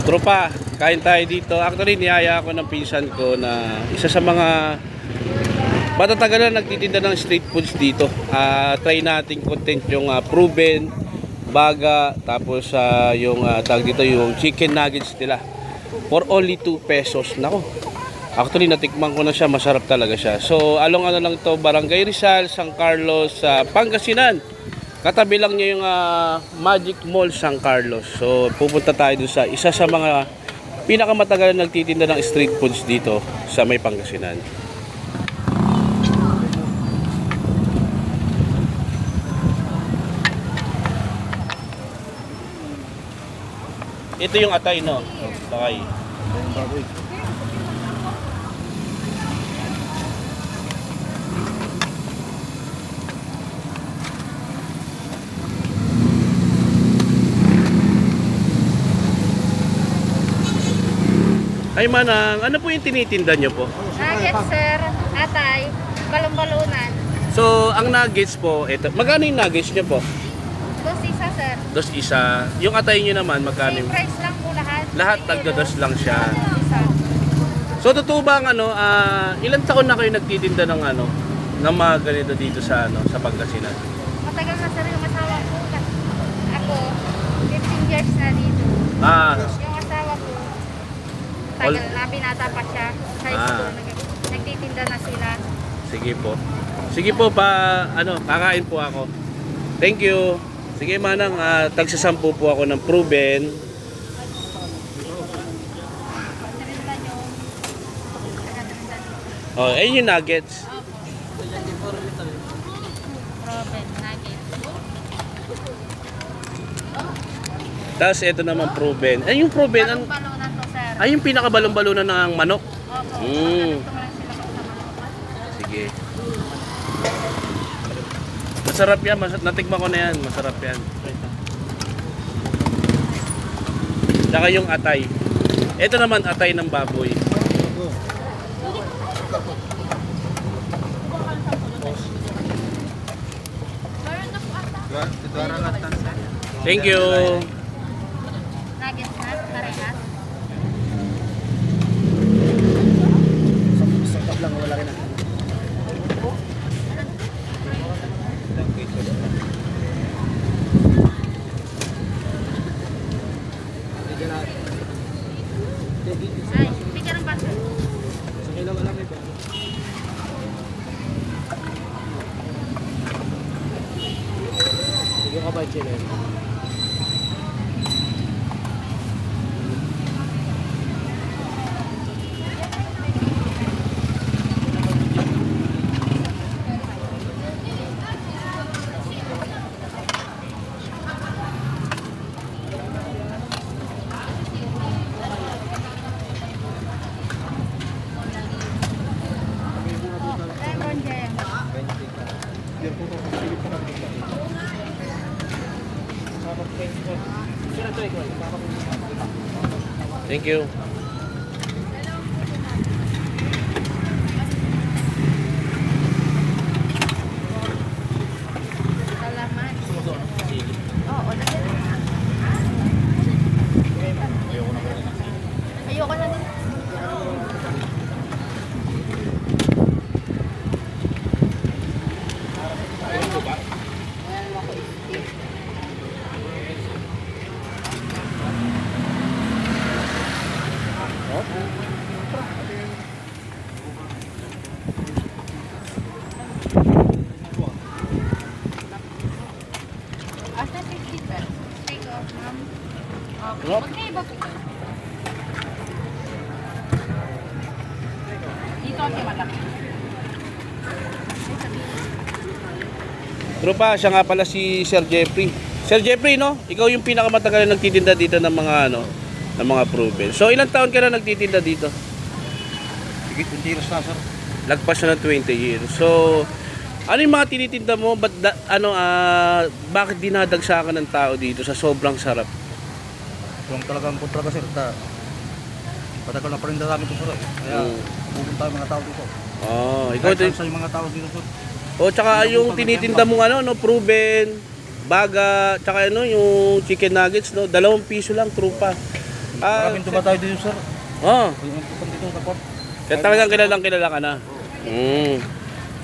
Tropa, kain tayo dito. Actually, niyaya ako ng pinsan ko na isa sa mga matatagal na nagtitinda ng street foods dito. Try natin content yung proven, baga, tapos yung tag dito yung chicken nuggets nila. For only 2 pesos. Nako. Actually, natikman ko na siya. Masarap talaga siya. So, along ano lang to, Barangay Rizal, San Carlos, Pangasinan. Katabi lang niya yung Magic Mall San Carlos. So pupunta tayo dun sa isa sa mga pinakamatagal na nagtitinda ng street foods dito sa may Pangasinan. Ito yung atay, no? Bakay. Ay manang, ano po yung tinitinda nyo po? Nuggets, sir. Atay. Balon-balunan. So, ang nuggets po, ito. Magkano yung nuggets nyo po? Dos isa, sir. Dos isa. Yung atay nyo naman, magkano Same yung... price lang po lahat. Lahat tagda-dos lang siya. Isa. So, totoo ba ang ilang taon na kayo nagtitinda ng ng mga ganito dito sa sa Pangasinan? Matagal na, sir, yung asawa ko. Ako, 15 years na dito. Yung asawa ko, tagal na, binata pa siya. High school, nagtitinda na sila. Sige po. Sige po kakain po ako. Thank you. Sige manang, tagsasampu po ako ng proven. Oh, ayun yung nuggets. Proven, nuggets. Tapos ito naman proven. Ay yung proven, Balon-balunan to, sir. ay yung pinakabalon-balunan ng manok. Opo. Mm. Gusto mo lang sila kasama. Sige. Masarap yan. Natikman ko na yan. Masarap yan. Saka yung atay. Ito naman atay ng baboy. Thank you. Nuggets na, parehas. Sakap lang, wala rin na. Ay, bigyan ng baso. Sakay lang alam ito. Sige ka ba, Chile? Lemon jam. Thank you. Salamat. Oo, lagyan. Ayoko na din. Hasta 50 pesos. Take off, ma'am. Okay. Rock. Magkaiba po. Dito ang malaki. Tropa, siya nga pala si Sir Jeffrey. Sir Jeffrey, no? Ikaw yung pinakamatagal na nagtitinda dito ng mga ng mga proven. So, ilang taon ka na nagtitinda dito? Sige, 20 years na, sir. Lagpas na ng 20 years. So, ano yung mga tinitinda mo? Bakit dinadagsakan ng tao dito sa sobrang sarap? Kung talagang kontra ka, sir, patagal na pa rin namin ito, sir. Kaya, pupunta yung mga tao dito. Ikaw din. Sa yung mga tao dito, sir. Tsaka yung tinitinda mong proven, baga, tsaka yung chicken nuggets, no? 2 piso lang, trupa. Maraming tuba tayo dito, sir. Oh, Yung nagpupunta dito sa port. kaya talagang kilala ka na.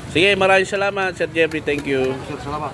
Sige, maraming salamat, Sir Jeffrey. Thank you. Sir, salamat.